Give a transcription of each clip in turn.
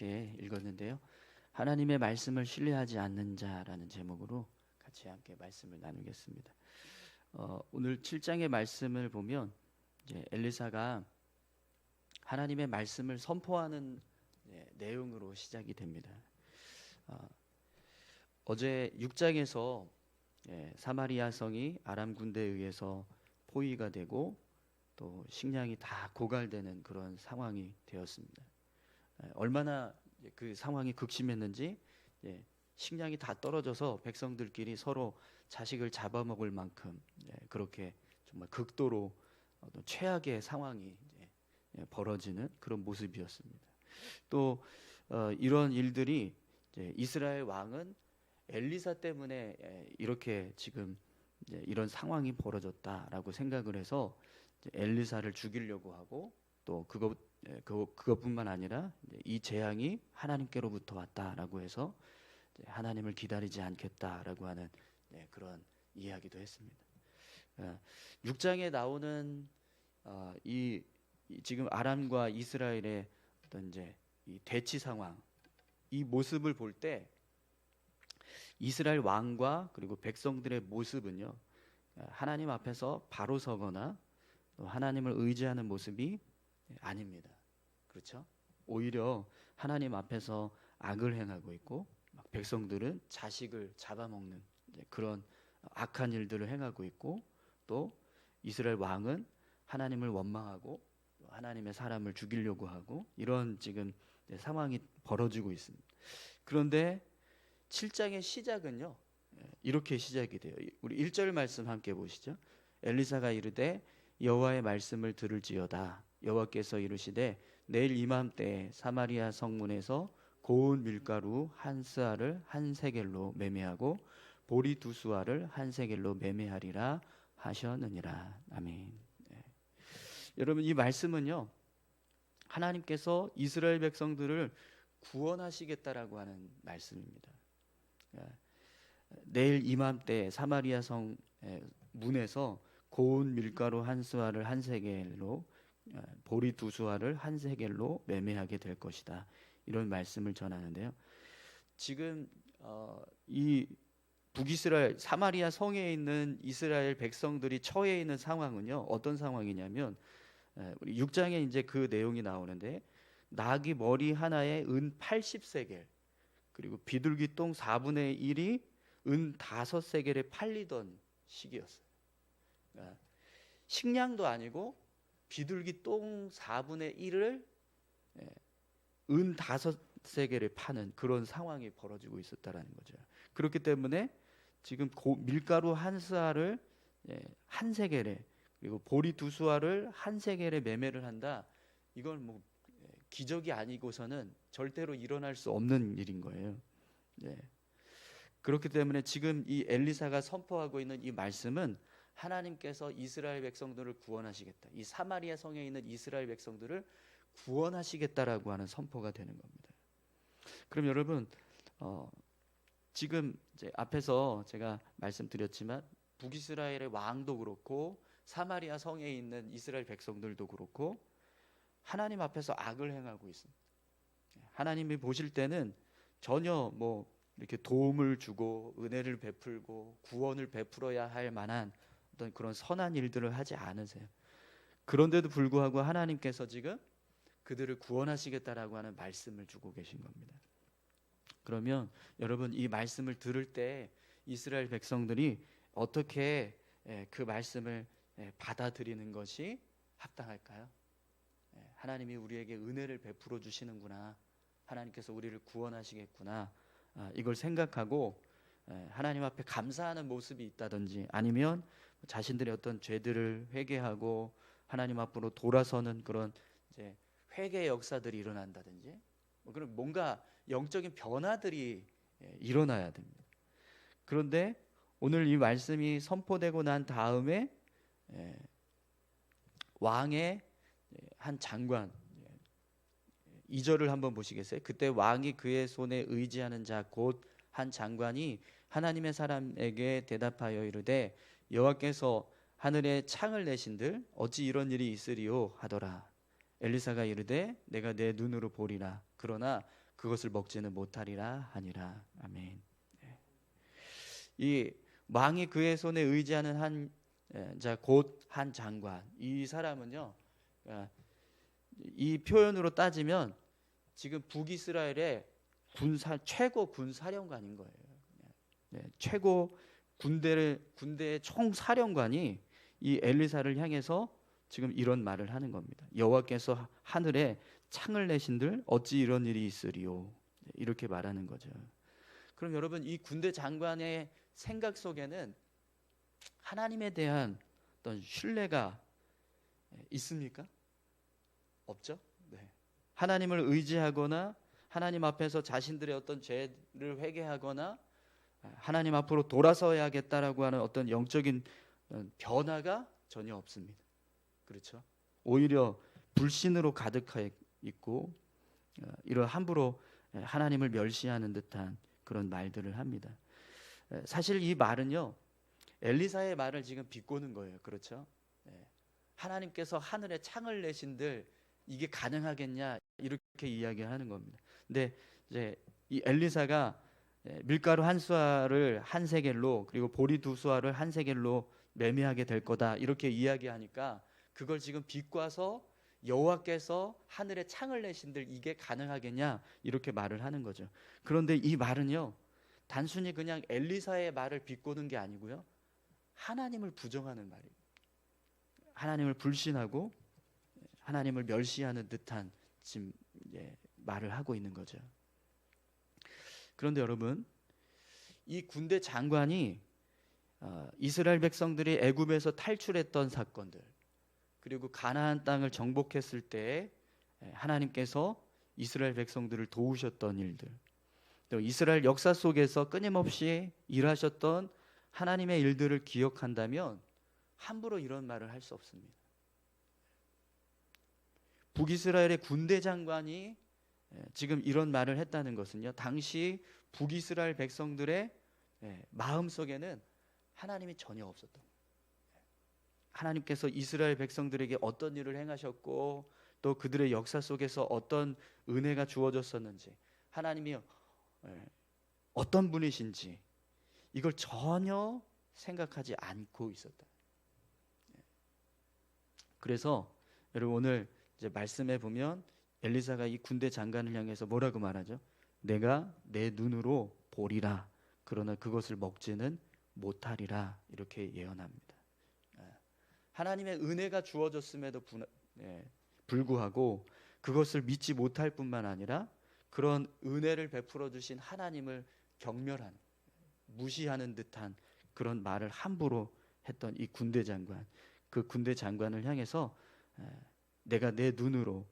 함께 읽었는데요. 하나님의 말씀을 신뢰하지 않는 자라는 제목으로 같이 함께 말씀을 나누겠습니다. 오늘 7장의 말씀을 보면 이제 엘리사가 하나님의 말씀을 선포하는 내용으로 시작이 됩니다. 어제 6장에서 사마리아 성이 아람 군대에 의해서 포위가 되고 또 식량이 다 고갈되는 그런 상황이 되었습니다. 얼마나 그 상황이 극심했는지 식량이 다 떨어져서 백성들끼리 서로 자식을 잡아먹을 만큼 그렇게 정말 극도로 어떤 최악의 상황이 벌어지는 그런 모습이었습니다. 또 이런 일들이 이스라엘 왕은 엘리사 때문에 이렇게 지금 이런 상황이 벌어졌다라고 생각을 해서 엘리사를 죽이려고 하고 또 그것뿐만 아니라 이 재앙이 하나님께로부터 왔다라고 해서 하나님을 기다리지 않겠다라고 하는 그런 이야기도 했습니다. 6장에 나오는 이 지금 아람과 이스라엘의 어떤 이 대치 상황, 이 모습을 볼 때 이스라엘 왕과 그리고 백성들의 모습은요, 하나님 앞에서 바로 서거나 또 하나님을 의지하는 모습이 아닙니다. 그렇죠? 오히려 하나님 앞에서 악을 행하고 있고 백성들은 자식을 잡아먹는 그런 악한 일들을 행하고 있고 또 이스라엘 왕은 하나님을 원망하고 하나님의 사람을 죽이려고 하고 이런 지금 상황이 벌어지고 있습니다. 그런데 7장의 시작은요, 이렇게 시작이 돼요. 우리 1절 말씀 함께 보시죠. 엘리사가 이르되 여호와의 말씀을 들을지어다. 여호와께서 이르시되 내일 이맘때에 사마리아 성문에서 고운 밀가루 한 스아를 한 세겔로 매매하고 보리 두 수아를 한 세겔로 매매하리라 하셨느니라. 아멘. 여러분, 이 말씀은요, 하나님께서 이스라엘 백성들을 구원하시겠다라고 하는 말씀입니다. 내일 이맘때 사마리아 성 문에서 고운 밀가루 한 수아를 한 세겔로 보리 두 수아를 한 세겔로 매매하게 될 것이다. 이런 말씀을 전하는데요. 지금 이 북이스라엘 사마리아 성에 있는 이스라엘 백성들이 처해 있는 상황은요, 어떤 상황이냐면 우리 6장에 이제 그 내용이 나오는데 나귀 머리 하나에 은 80세겔 그리고 비둘기 똥 4분의 1이 은 5세겔에 팔리던 시기였어요. 그러니까 식량도 아니고 비둘기 똥 4분의 1을 은 5세겔에 파는 그런 상황이 벌어지고 있었다라는 거죠. 그렇기 때문에 지금 밀가루 한 스아를 한 세겔에 그리고 보리 두 수아를 한 세겔에 매매를 한다. 이건 뭐 기적이 아니고서는 절대로 일어날 수 없는 일인 거예요. 그렇기 때문에 지금 이 엘리사가 선포하고 있는 이 말씀은 하나님께서 이스라엘 백성들을 구원하시겠다. 이 사마리아 성에 있는 이스라엘 백성들을 구원하시겠다라고 하는 선포가 되는 겁니다. 그럼 여러분, 지금 이제 앞에서 제가 말씀드렸지만 북이스라엘의 왕도 그렇고 사마리아 성에 있는 이스라엘 백성들도 그렇고 하나님 앞에서 악을 행하고 있습니다. 하나님이 보실 때는 전혀 뭐 이렇게 도움을 주고 은혜를 베풀고 구원을 베풀어야 할 만한 어떤 그런 선한 일들을 하지 않으세요. 그런데도 불구하고 하나님께서 지금 그들을 구원하시겠다라고 하는 말씀을 주고 계신 겁니다. 그러면 여러분, 이 말씀을 들을 때 이스라엘 백성들이 어떻게 그 말씀을 받아들이는 것이 합당할까요? 하나님이 우리에게 은혜를 베풀어 주시는구나, 하나님께서 우리를 구원하시겠구나, 이걸 생각하고 하나님 앞에 감사하는 모습이 있다든지 아니면 자신들의 어떤 죄들을 회개하고 하나님 앞으로 돌아서는 그런 이제 회개의 역사들이 일어난다든지 그런 뭔가 영적인 변화들이 일어나야 됩니다. 그런데 오늘 이 말씀이 선포되고 난 다음에 왕의 한 장관 2절을 한번 보시겠어요? 그때 왕이 그의 손에 의지하는 자 곧 한 장관이 하나님의 사람에게 대답하여 이르되 여호와께서 하늘에 창을 내신들 어찌 이런 일이 있으리요 하더라. 엘리사가 이르되 내가 내 눈으로 보리라. 그러나 그것을 먹지는 못하리라 하니라. 아멘. 이 왕이 그의 손에 의지하는 한 자 곧 한 장관, 이 사람은요, 이 표현으로 따지면 지금 북이스라엘의 최고 군사령관인 거예요. 최고 군대의 총사령관이 이 엘리사를 향해서 지금 이런 말을 하는 겁니다. 여호와께서 하늘에 창을 내신들 어찌 이런 일이 있으리요, 이렇게 말하는 거죠. 그럼 여러분, 이 군대 장관의 생각 속에는 하나님에 대한 어떤 신뢰가 있습니까? 없죠. 네. 하나님을 의지하거나 하나님 앞에서 자신들의 어떤 죄를 회개하거나 하나님 앞으로 돌아서야겠다라고 하는 어떤 영적인 변화가 전혀 없습니다. 그렇죠? 오히려 불신으로 가득해 있고 이런 함부로 하나님을 멸시하는 듯한 그런 말들을 합니다. 사실 이 말은요, 엘리사의 말을 지금 비꼬는 거예요. 그렇죠? 하나님께서 하늘에 창을 내신들 이게 가능하겠냐, 이렇게 이야기하는 겁니다. 근데 이제 이 엘리사가 밀가루 한 수알을 한 세겔로, 그리고 보리 두 수알을 한 세겔로 매매하게 될 거다, 이렇게 이야기하니까 그걸 지금 비꼬아서 여호와께서 하늘에 창을 내신들 이게 가능하겠냐, 이렇게 말을 하는 거죠. 그런데 이 말은요, 단순히 그냥 엘리사의 말을 비꼬는 게 아니고요, 하나님을 부정하는 말이에요. 하나님을 불신하고 하나님을 멸시하는 듯한 지금 말을 하고 있는 거죠. 그런데 여러분, 이 군대 장관이 이스라엘 백성들이 애굽에서 탈출했던 사건들, 그리고 가나안 땅을 정복했을 때 하나님께서 이스라엘 백성들을 도우셨던 일들, 또 이스라엘 역사 속에서 끊임없이 일하셨던 하나님의 일들을 기억한다면 함부로 이런 말을 할 수 없습니다. 북이스라엘의 군대 장관이 지금 이런 말을 했다는 것은요, 당시 북이스라엘 백성들의 마음속에는 하나님이 전혀 없었던, 하나님께서 이스라엘 백성들에게 어떤 일을 행하셨고 또 그들의 역사 속에서 어떤 은혜가 주어졌었는지, 하나님이 어떤 분이신지 이걸 전혀 생각하지 않고 있었다. 그래서 여러분, 오늘 이제 말씀해 보면 엘리사가 이 군대 장관을 향해서 뭐라고 말하죠? 내가 내 눈으로 보리라, 그러나 그것을 먹지는 못하리라, 이렇게 예언합니다. 하나님의 은혜가 주어졌음에도 불구하고 그것을 믿지 못할 뿐만 아니라 그런 은혜를 베풀어 주신 하나님을 경멸하는, 무시하는 듯한 그런 말을 함부로 했던 이 군대 장관, 그 군대 장관을 향해서 내가 내 눈으로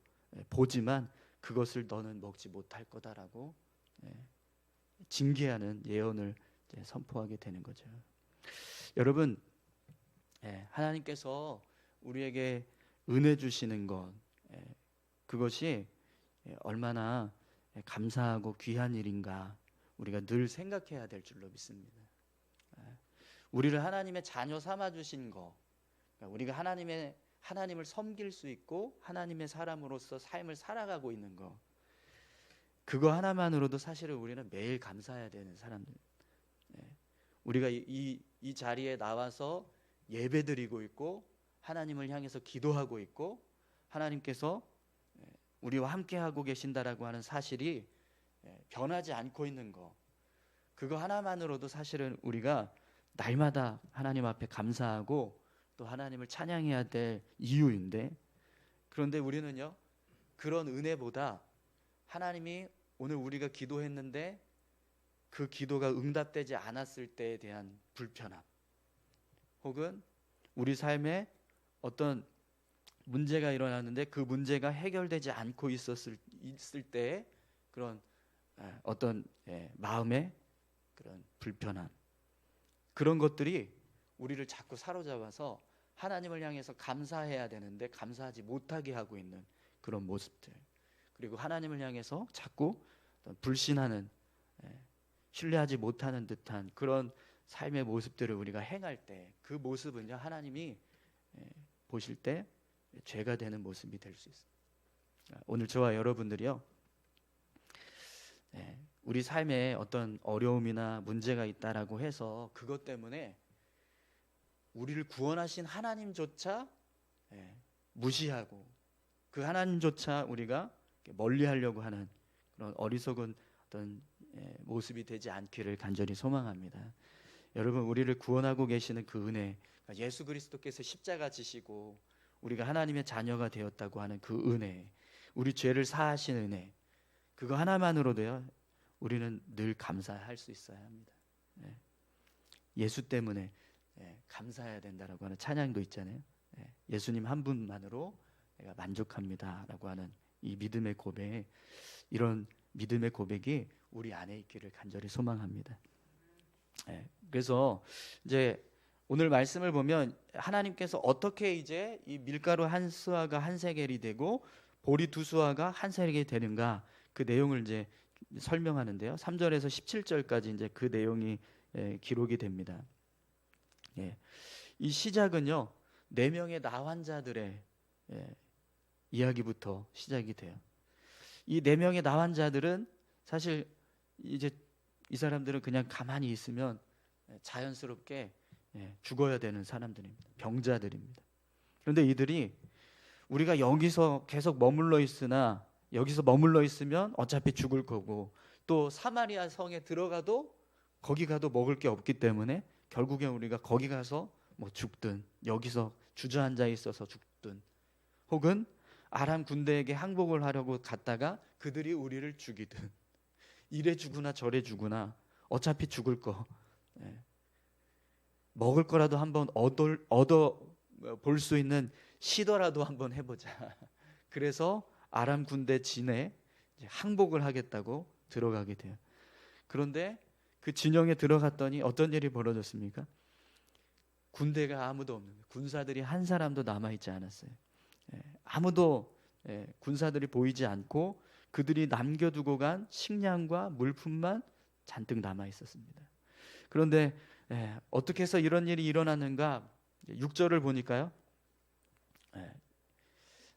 보지만 그것을 너는 먹지 못할 거다라고 징계하는 예언을 선포하게 되는 거죠. 여러분, 하나님께서 우리에게 은혜 주시는 것, 그것이 얼마나 감사하고 귀한 일인가 우리가 늘 생각해야 될 줄로 믿습니다. 우리를 하나님의 자녀 삼아 주신 것, 우리가 하나님을 섬길 수 있고 하나님의 사람으로서 삶을 살아가고 있는 것, 그거 하나만으로도 사실은 우리는 매일 감사해야 되는 사람들. 우리가 이 자리에 나와서 예배드리고 있고 하나님을 향해서 기도하고 있고 하나님께서 우리와 함께하고 계신다라고 하는 사실이 변하지 않고 있는 것, 그거 하나만으로도 사실은 우리가 날마다 하나님 앞에 감사하고 또 하나님을 찬양해야 될 이유인데, 그런데 우리는요, 그런 은혜보다 하나님이 오늘 우리가 기도했는데 그 기도가 응답되지 않았을 때에 대한 불편함, 혹은 우리 삶에 어떤 문제가 일어났는데 그 문제가 해결되지 않고 있을 때의 그런 어떤 마음의 그런 불편함, 그런 것들이 우리를 자꾸 사로잡아서 하나님을 향해서 감사해야 되는데 감사하지 못하게 하고 있는 그런 모습들, 그리고 하나님을 향해서 자꾸 불신하는, 신뢰하지 못하는 듯한 그런 삶의 모습들을 우리가 행할 때, 그 모습은요, 하나님이 보실 때 죄가 되는 모습이 될 수 있습니다. 오늘 저와 여러분들이요, 우리 삶에 어떤 어려움이나 문제가 있다라고 해서 그것 때문에 우리를 구원하신 하나님조차 무시하고 그 하나님조차 우리가 멀리하려고 하는 그런 어리석은 어떤 모습이 되지 않기를 간절히 소망합니다. 여러분, 우리를 구원하고 계시는 그 은혜, 예수 그리스도께서 십자가 지시고 우리가 하나님의 자녀가 되었다고 하는 그 은혜, 우리 죄를 사하신 은혜, 그거 하나만으로도요 우리는 늘 감사할 수 있어야 합니다. 예수 때문에 감사해야 된다라고 하는 찬양도 있잖아요. 예수님 한 분만으로 내가 만족합니다라고 하는 이 믿음의 고백, 이런 믿음의 고백이 우리 안에 있기를 간절히 소망합니다. 그래서 이제 오늘 말씀을 보면 하나님께서 어떻게 이제 이 밀가루 한 수아가 한 세겔이 되고 보리 두 수아가 한 세겔이 되는가, 그 내용을 이제 설명하는데요. 3절에서 17절까지 이제 그 내용이 기록이 됩니다. 이 시작은요 4명의 나 환자들의 이야기부터 시작이 돼요. 이 4명의 나 환자들은 사실 이제 이 사람들은 그냥 가만히 있으면 자연스럽게 죽어야 되는 사람들입니다. 병자들입니다. 그런데 이들이 우리가 여기서 계속 머물러 있으나 여기서 머물러 있으면 어차피 죽을 거고, 또 사마리아 성에 들어가도 거기 가도 먹을 게 없기 때문에 결국엔 우리가 거기 가서 뭐 죽든 여기서 주저앉아 있어서 죽든, 혹은 아람 군대에게 항복을 하려고 갔다가 그들이 우리를 죽이든, 이래 죽으나 저래 죽으나 어차피 죽을 거, 먹을 거라도 한번 얻어 볼 수 있는 시도라도 한번 해보자. 그래서 아람 군대 진에 항복을 하겠다고 들어가게 돼요. 그런데 그 진영에 들어갔더니 어떤 일이 벌어졌습니까? 군대가 아무도 없는, 군사들이 한 사람도 남아있지 않았어요. 아무도 군사들이 보이지 않고 그들이 남겨두고 간 식량과 물품만 잔뜩 남아 있었습니다. 그런데 어떻게 해서 이런 일이 일어났는가? 6절을 보니까요,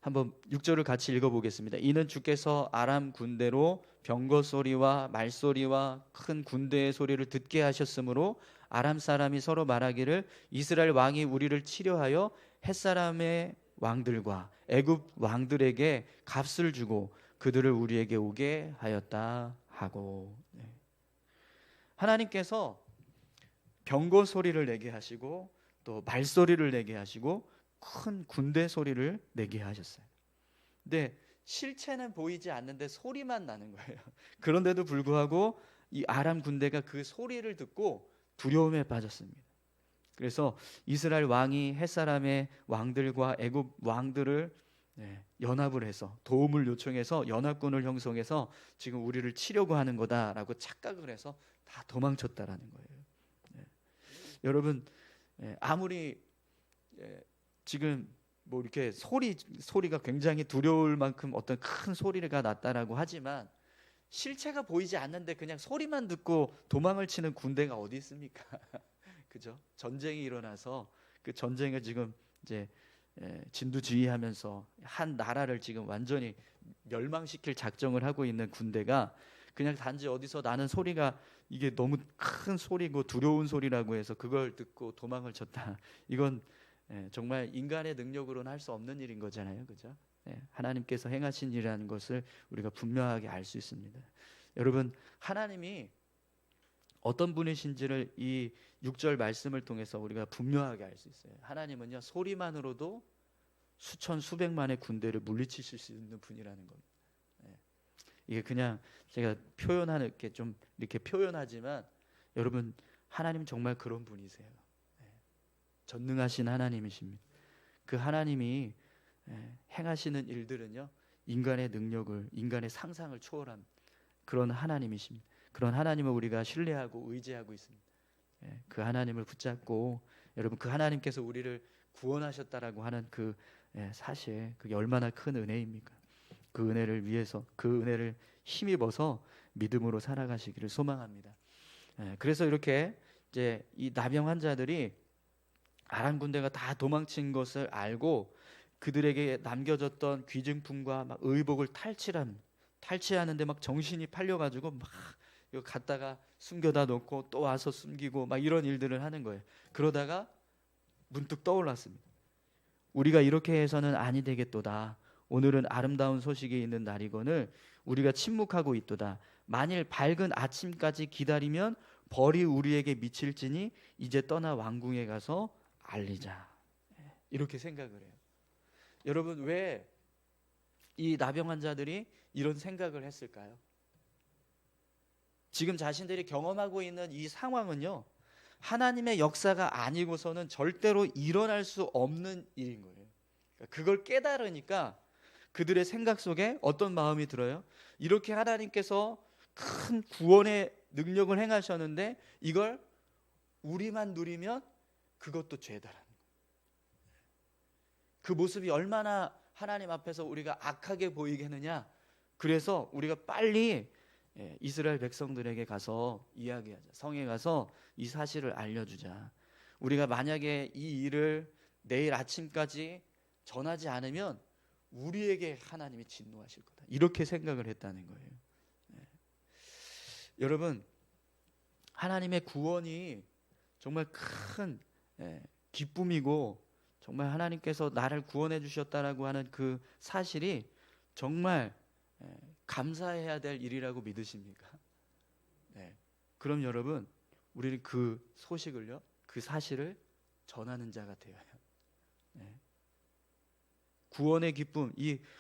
한번 6절을 같이 읽어보겠습니다. 이는 주께서 아람 군대로 병거 소리와 말소리와 큰 군대의 소리를 듣게 하셨으므로 아람 사람이 서로 말하기를 이스라엘 왕이 우리를 치려하여 햇사람의 왕들과 애굽 왕들에게 값을 주고 그들을 우리에게 오게 하였다 하고. 하나님께서 병거 소리를 내게 하시고 또 말소리를 내게 하시고 큰 군대 소리를 내게 하셨어요. 근데 실체는 보이지 않는데 소리만 나는 거예요. 그런데도 불구하고 이 아람 군대가 그 소리를 듣고 두려움에 빠졌습니다. 그래서 이스라엘 왕이 햇사람의 왕들과 애굽 왕들을 연합을 해서 도움을 요청해서 연합군을 형성해서 지금 우리를 치려고 하는 거다라고 착각을 해서 다 도망쳤다라는 거예요. 여러분, 아무리 지금 뭐 이렇게 소리가 굉장히 두려울 만큼 어떤 큰 소리가 났다라고 하지만 실체가 보이지 않는데 그냥 소리만 듣고 도망을 치는 군대가 어디 있습니까? 그죠? 전쟁이 일어나서 그 전쟁을 지금 이제 진두지휘하면서 한 나라를 지금 완전히 멸망시킬 작정을 하고 있는 군대가 그냥 단지 어디서 나는 소리가 이게 너무 큰 소리고 두려운 소리라고 해서 그걸 듣고 도망을 쳤다. 이건 정말 인간의 능력으로는 할 수 없는 일인 거잖아요, 그죠? 하나님께서 행하신 일이라는 것을 우리가 분명하게 알 수 있습니다. 여러분, 하나님이 어떤 분이신지를 이 6절 말씀을 통해서 우리가 분명하게 알 수 있어요. 하나님은요 소리만으로도 수천 수백만의 군대를 물리치실 수 있는 분이라는 겁니다. 이게 그냥 제가 표현하는 게 좀 이렇게 표현하지만 여러분, 하나님 정말 그런 분이세요. 전능하신 하나님이십니다. 그 하나님이 행하시는 일들은요 인간의 능력을, 인간의 상상을 초월한 그런 하나님이십니다. 그런 하나님을 우리가 신뢰하고 의지하고 있습니다. 그 하나님을 붙잡고, 여러분, 그 하나님께서 우리를 구원하셨다라고 하는 그 사실, 그게 얼마나 큰 은혜입니까? 그 은혜를 위해서, 그 은혜를 힘입어서 믿음으로 살아가시기를 소망합니다. 그래서 이렇게 이제 이 나병 환자들이 아람 군대가 다 도망친 것을 알고 그들에게 남겨졌던 귀중품과 막 의복을 탈취하는데 막 정신이 팔려가지고 막 이거 갔다가 숨겨다 놓고 또 와서 숨기고 막 이런 일들을 하는 거예요. 그러다가 문득 떠올랐습니다. 우리가 이렇게 해서는 아니 되겠도다. 오늘은 아름다운 소식이 있는 날이거늘 우리가 침묵하고 있도다. 만일 밝은 아침까지 기다리면 벌이 우리에게 미칠지니 이제 떠나 왕궁에 가서 알리자. 이렇게 생각을 해요. 여러분, 왜 이 나병 환자들이 이런 생각을 했을까요? 지금 자신들이 경험하고 있는 이 상황은요, 하나님의 역사가 아니고서는 절대로 일어날 수 없는 일인 거예요. 그걸 깨달으니까 그들의 생각 속에 어떤 마음이 들어요? 이렇게 하나님께서 큰 구원의 능력을 행하셨는데 이걸 우리만 누리면 그것도 죄다라는 거예요. 그 모습이 얼마나 하나님 앞에서 우리가 악하게 보이겠느냐. 그래서 우리가 빨리 이스라엘 백성들에게 가서 이야기하자. 성에 가서 이 사실을 알려주자. 우리가 만약에 이 일을 내일 아침까지 전하지 않으면 우리에게 하나님이 진노하실 거다. 이렇게 생각을 했다는 거예요. 여러분, 하나님의 구원이 정말 큰 기쁨이고 정말 하나님께서 나를 구원해 주셨다라고 하는 그 사실이 정말 감사해야 될 일이라고 믿으십니까? 네. 그럼 여러분, 우리는 그 소식을요, 그 사실을 전하는 자가 되어요. 네. 구원의 기쁨,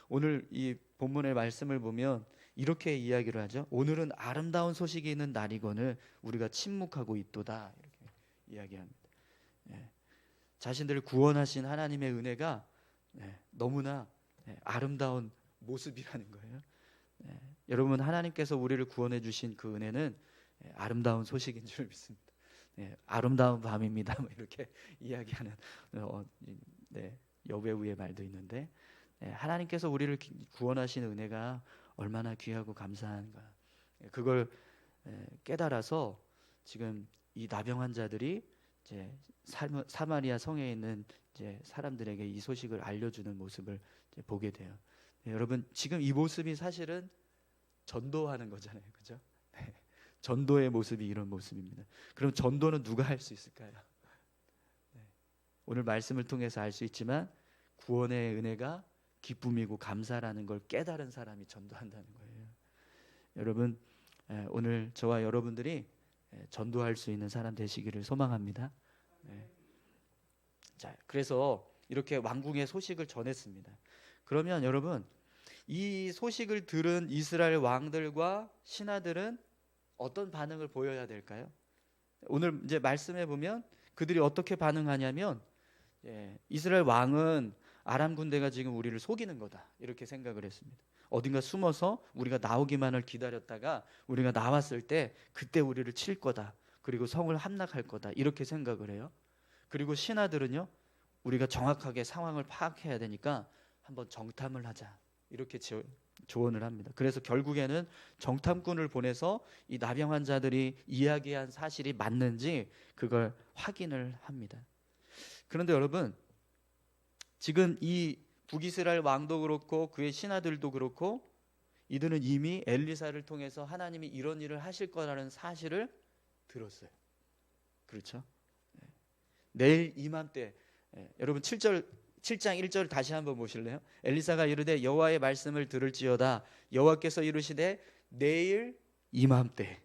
오늘 이 본문의 말씀을 보면 이렇게 이야기를 하죠. 오늘은 아름다운 소식이 있는 날이거늘 우리가 침묵하고 있도다. 이렇게 이야기합니다. 네. 자신들을 구원하신 하나님의 은혜가 너무나 아름다운 모습이라는 거예요. 여러분, 하나님께서 우리를 구원해 주신 그 은혜는 아름다운 소식인 줄 믿습니다. 아름다운 밤입니다. 뭐 이렇게 이야기하는 여배우의 말도 있는데, 하나님께서 우리를 구원하신 은혜가 얼마나 귀하고 감사한가. 그걸 깨달아서 지금 이 나병 환자들이 이제 사마리아 성에 있는 이제 사람들에게 이 소식을 알려주는 모습을 이제 보게 돼요. 여러분, 지금 이 모습이 사실은 전도하는 거잖아요, 그죠? 전도의 모습이 이런 모습입니다. 그럼 전도는 누가 할 수 있을까요? 오늘 말씀을 통해서 알 수 있지만 구원의 은혜가 기쁨이고 감사라는 걸 깨달은 사람이 전도한다는 거예요. 여러분, 오늘 저와 여러분들이 전도할 수 있는 사람 되시기를 소망합니다. 자, 그래서 이렇게 왕궁의 소식을 전했습니다. 그러면 여러분, 이 소식을 들은 이스라엘 왕들과 신하들은 어떤 반응을 보여야 될까요? 오늘 이제 말씀해 보면 그들이 어떻게 반응하냐면, 이스라엘 왕은 아람 군대가 지금 우리를 속이는 거다 이렇게 생각을 했습니다. 어딘가 숨어서 우리가 나오기만을 기다렸다가 우리가 나왔을 때 그때 우리를 칠 거다. 그리고 성을 함락할 거다. 이렇게 생각을 해요. 그리고 신하들은요, 우리가 정확하게 상황을 파악해야 되니까 한번 정탐을 하자. 이렇게 조언을 합니다. 그래서 결국에는 정탐꾼을 보내서 이 나병 환자들이 이야기한 사실이 맞는지 그걸 확인을 합니다. 그런데 여러분, 지금 이 북이스라엘 왕도 그렇고 그의 신하들도 그렇고 이들은 이미 엘리사를 통해서 하나님이 이런 일을 하실 거라는 사실을 들었어요. 그렇죠? 내일 이맘때, 여러분 7장 1절 다시 한번 보실래요? 엘리사가 이르되 여호와의 말씀을 들을지어다 여호와께서 이르시되 내일 이맘때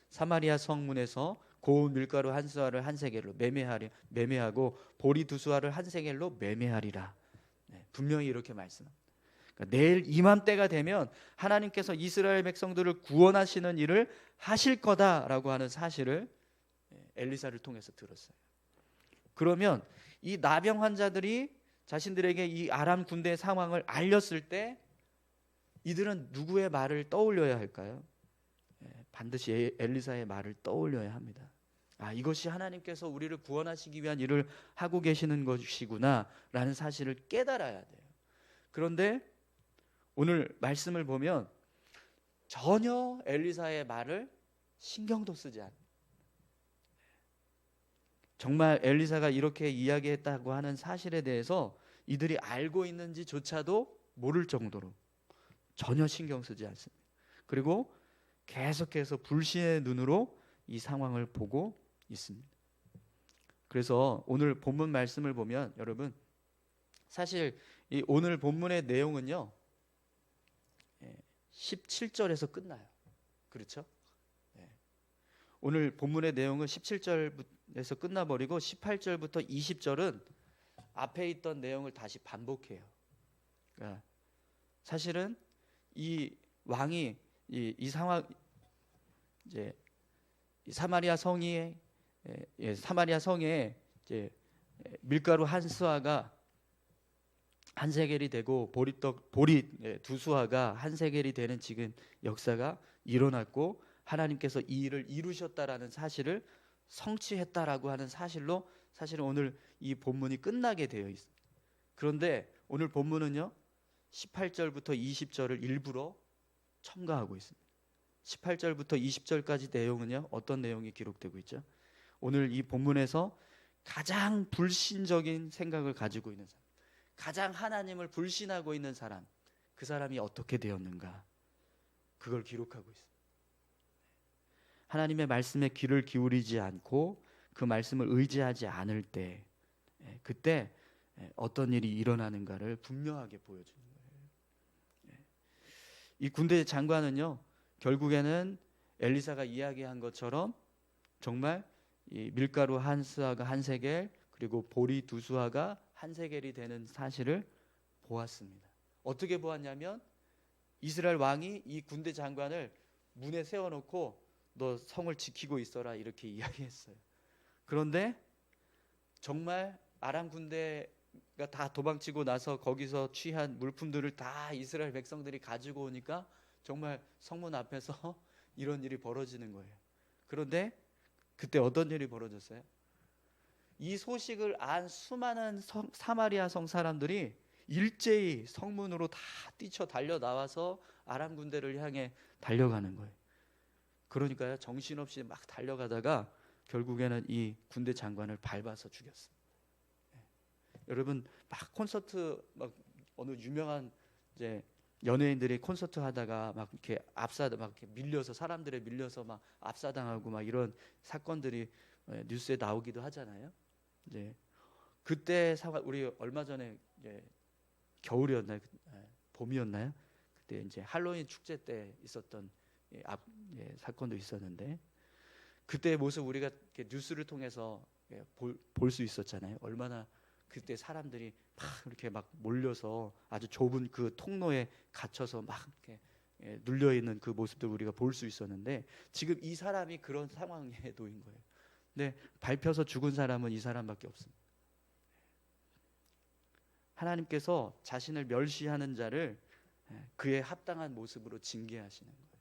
사마리아 성문에서 고운 밀가루 한 수아를 한 세겔로 매매하고 보리 두 수아를 한 세겔로 매매하리라. 분명히 이렇게 말씀합니다. 그러니까 내일 이맘때가 되면 하나님께서 이스라엘 백성들을 구원하시는 일을 하실 거다라고 하는 사실을 엘리사를 통해서 들었어요. 그러면 이 나병 환자들이 자신들에게 이 아람 군대의 상황을 알렸을 때 이들은 누구의 말을 떠올려야 할까요? 반드시 엘리사의 말을 떠올려야 합니다. 이것이 하나님께서 우리를 구원하시기 위한 일을 하고 계시는 것이구나 라는 사실을 깨달아야 돼요. 그런데 오늘 말씀을 보면 전혀 엘리사의 말을 신경도 쓰지 않아요. 정말 엘리사가 이렇게 이야기했다고 하는 사실에 대해서 이들이 알고 있는지조차도 모를 정도로 전혀 신경 쓰지 않습니다. 그리고 계속해서 불신의 눈으로 이 상황을 보고 있습니다. 그래서 오늘 본문 말씀을 보면 여러분, 사실 이 오늘 본문의 내용은요 17절에서 끝나요. 그렇죠? 오늘 본문의 내용은 17절에서 끝나버리고 18절부터 20절은 앞에 있던 내용을 다시 반복해요. 그러니까 사실은 이 왕이 이 상황, 이제 사마리아 성에 이제 밀가루 한 수아가 한 세겔이 되고 보리 두 수아가 한 세겔이 되는 지금 역사가 일어났고, 하나님께서 이 일을 이루셨다라는 사실을 성취했다라고 하는 사실로 사실은 오늘 이 본문이 끝나게 되어 있습니다. 그런데 오늘 본문은요 18절부터 20절을 일부러 첨가하고 있습니다. 18절부터 20절까지 내용은요 어떤 내용이 기록되고 있죠? 오늘 이 본문에서 가장 불신적인 생각을 가지고 있는 사람, 가장 하나님을 불신하고 있는 사람, 그 사람이 어떻게 되었는가, 그걸 기록하고 있습니다. 하나님의 말씀에 귀를 기울이지 않고 그 말씀을 의지하지 않을 때, 그때 어떤 일이 일어나는가를 분명하게 보여주는 거예요. 이 군대 장관은요 결국에는 엘리사가 이야기한 것처럼 정말 이 밀가루 한 수아가 한 세겔, 그리고 보리 두 수아가 한 세겔이 되는 사실을 보았습니다. 어떻게 보았냐면 이스라엘 왕이 이 군대 장관을 문에 세워놓고 너 성을 지키고 있어라 이렇게 이야기했어요. 그런데 정말 아람 군대가 다 도망치고 나서 거기서 취한 물품들을 다 이스라엘 백성들이 가지고 오니까 정말 성문 앞에서 이런 일이 벌어지는 거예요. 그런데 그때 어떤 일이 벌어졌어요? 이 소식을 안 수많은 사마리아 성 사람들이 일제히 성문으로 다 뛰쳐 달려 나와서 아람 군대를 향해 달려가는 거예요. 그러니까요 정신없이 막 달려가다가 결국에는 이 군대 장관을 밟아서 죽였어요. 여러분 막 콘서트, 막 어느 유명한 이제 연예인들이 콘서트 하다가 막 이렇게 막 이렇게 밀려서, 사람들에 밀려서 막 압사당하고 막 이런 사건들이 뉴스에 나오기도 하잖아요. 이제 그때 우리 얼마 전에 이제 겨울이었나요? 봄이었나요? 그때 이제 할로윈 축제 때 있었던 사건도 있었는데, 그때의 모습 우리가 뉴스를 통해서 볼 수 있었잖아요. 얼마나 그때 사람들이 막 이렇게 막 몰려서 아주 좁은 그 통로에 갇혀서 막 이렇게 눌려 있는 그 모습들 우리가 볼 수 있었는데, 지금 이 사람이 그런 상황에 놓인 거예요. 근데 밟혀서 죽은 사람은 이 사람밖에 없습니다. 하나님께서 자신을 멸시하는 자를 그의 합당한 모습으로 징계하시는 거예요.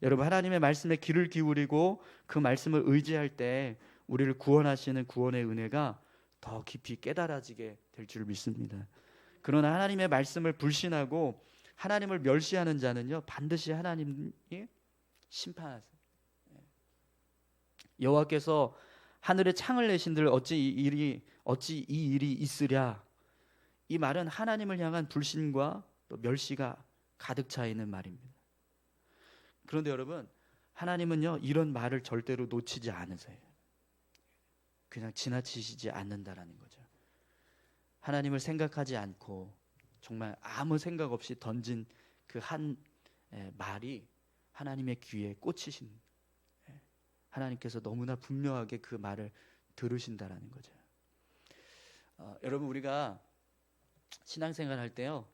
여러분, 하나님의 말씀에 귀를 기울이고 그 말씀을 의지할 때 우리를 구원하시는 구원의 은혜가 더 깊이 깨달아지게 될 줄 믿습니다. 그러나 하나님의 말씀을 불신하고 하나님을 멸시하는 자는요 반드시 하나님이 심판하세요. 여호와께서 하늘에 창을 내신들 어찌 이 일이 있으랴. 이 말은 하나님을 향한 불신과 또 멸시가 가득 차 있는 말입니다. 그런데 여러분, 하나님은요 이런 말을 절대로 놓치지 않으세요. 그냥 지나치시지 않는다라는 거죠. 하나님을 생각하지 않고 정말 아무 생각 없이 던진 그 한 말이 하나님의 귀에 꽂히신, 하나님께서 너무나 분명하게 그 말을 들으신다라는 거죠. 여러분, 우리가 신앙생활 할 때요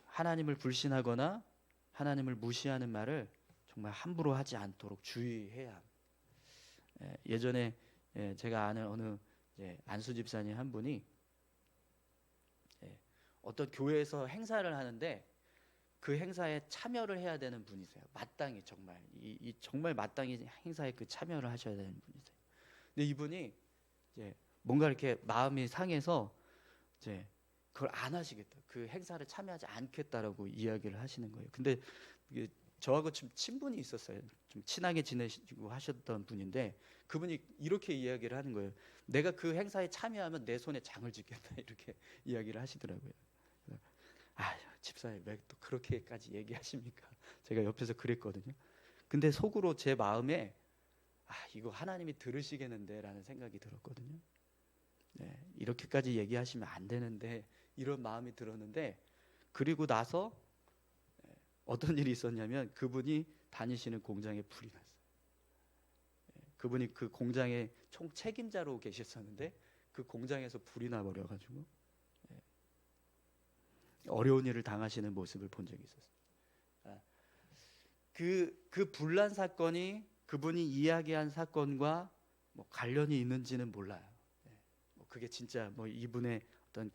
하나님을 불신하거나 하나님을 무시하는 말을 정말 함부로 하지 않도록 주의해야 합니다. 예전에 제가 아는 어느 안수 집사님 한 분이 어떤 교회에서 행사를 하는데 그 행사에 참여를 해야 되는 분이세요. 마땅히 정말 정말 마땅히 행사에 그 참여를 하셔야 되는 분이세요. 근데 이분이 이제 뭔가 이렇게 마음이 상해서 이제 그걸 안 하시겠다, 그 행사를 참여하지 않겠다라고 이야기를 하시는 거예요. 근데 저하고 좀 친분이 있었어요. 좀 친하게 지내시고 하셨던 분인데 그분이 이렇게 이야기를 하는 거예요. 내가 그 행사에 참여하면 내 손에 장을 짓겠다 이렇게 이야기를 하시더라고요. 집사님 왜 또 그렇게까지 얘기하십니까? 제가 옆에서 그랬거든요. 근데 속으로 제 마음에 이거 하나님이 들으시겠는데 라는 생각이 들었거든요. 네, 이렇게까지 얘기하시면 안 되는데 이런 마음이 들었는데, 그리고 나서 어떤 일이 있었냐면 그분이 다니시는 공장에 불이 났어요. 그분이 그 공장의 총 책임자로 계셨었는데 그 공장에서 불이 나버려가지고 어려운 일을 당하시는 모습을 본 적이 있었어요. 그 불난 사건이 그분이 이야기한 사건과 뭐 관련이 있는지는 몰라요. 그게 진짜 뭐 이분의 어떤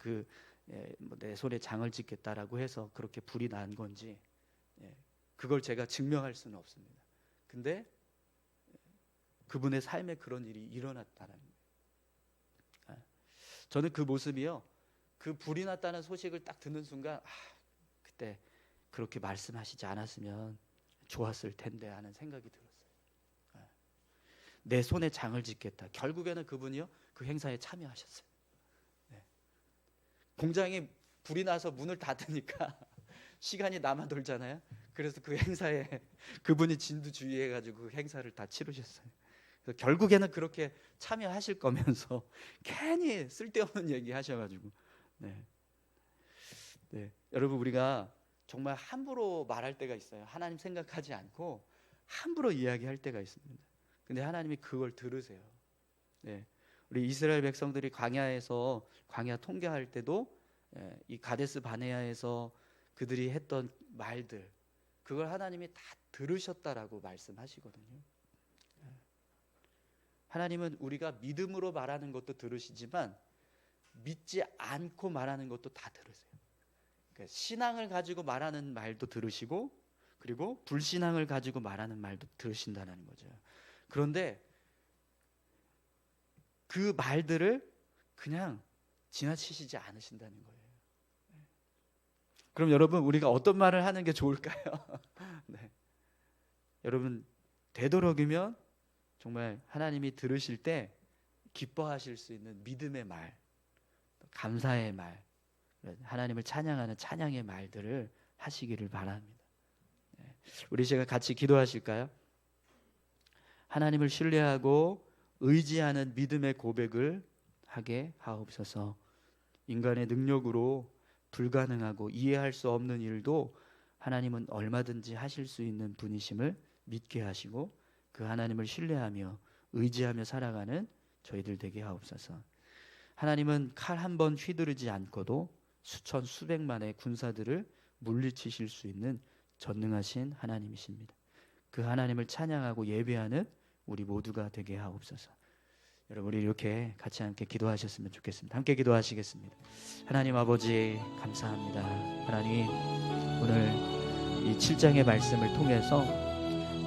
뭐 내 손에 장을 짓겠다라고 해서 그렇게 불이 난 건지 그걸 제가 증명할 수는 없습니다. 근데 그분의 삶에 그런 일이 일어났다는 거예요. 저는 그 모습이요, 그 불이 났다는 소식을 딱 듣는 순간 그때 그렇게 말씀하시지 않았으면 좋았을 텐데 하는 생각이 들었어요. 내 손에 장을 짓겠다. 결국에는 그분이요 그 행사에 참여하셨어요. 공장에 불이 나서 문을 닫으니까 시간이 남아 돌잖아요. 그래서 그 행사에 그분이 진두지휘해가지고 그 행사를 다 치르셨어요. 그래서 결국에는 그렇게 참여하실 거면서 괜히 쓸데없는 얘기 하셔가지고 여러분, 우리가 정말 함부로 말할 때가 있어요. 하나님 생각하지 않고 함부로 이야기할 때가 있습니다. 근데 하나님이 그걸 들으세요. 우리 이스라엘 백성들이 광야 통과할 때도 이 가데스 바네아에서 그들이 했던 말들, 그걸 하나님이 다 들으셨다라고 말씀하시거든요. 하나님은 우리가 믿음으로 말하는 것도 들으시지만 믿지 않고 말하는 것도 다 들으세요. 그러니까 신앙을 가지고 말하는 말도 들으시고, 그리고 불신앙을 가지고 말하는 말도 들으신다는 거죠. 그런데 그 말들을 그냥 지나치시지 않으신다는 거예요. 그럼 여러분, 우리가 어떤 말을 하는 게 좋을까요? 여러분, 되도록이면 정말 하나님이 들으실 때 기뻐하실 수 있는 믿음의 말, 감사의 말, 하나님을 찬양하는 찬양의 말들을 하시기를 바랍니다. 우리 제가 같이 기도하실까요? 하나님을 신뢰하고 의지하는 믿음의 고백을 하게 하옵소서. 인간의 능력으로 불가능하고 이해할 수 없는 일도 하나님은 얼마든지 하실 수 있는 분이심을 믿게 하시고, 그 하나님을 신뢰하며 의지하며 살아가는 저희들 되게 하옵소서. 하나님은 칼 한 번 휘두르지 않고도 수천 수백만의 군사들을 물리치실 수 있는 전능하신 하나님이십니다. 그 하나님을 찬양하고 예배하는 우리 모두가 되게 하옵소서. 여러분, 우리 이렇게 같이 함께 기도하셨으면 좋겠습니다. 함께 기도하시겠습니다. 하나님 아버지, 감사합니다. 하나님, 오늘 이 7장의 말씀을 통해서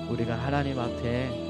우리가 하나님 앞에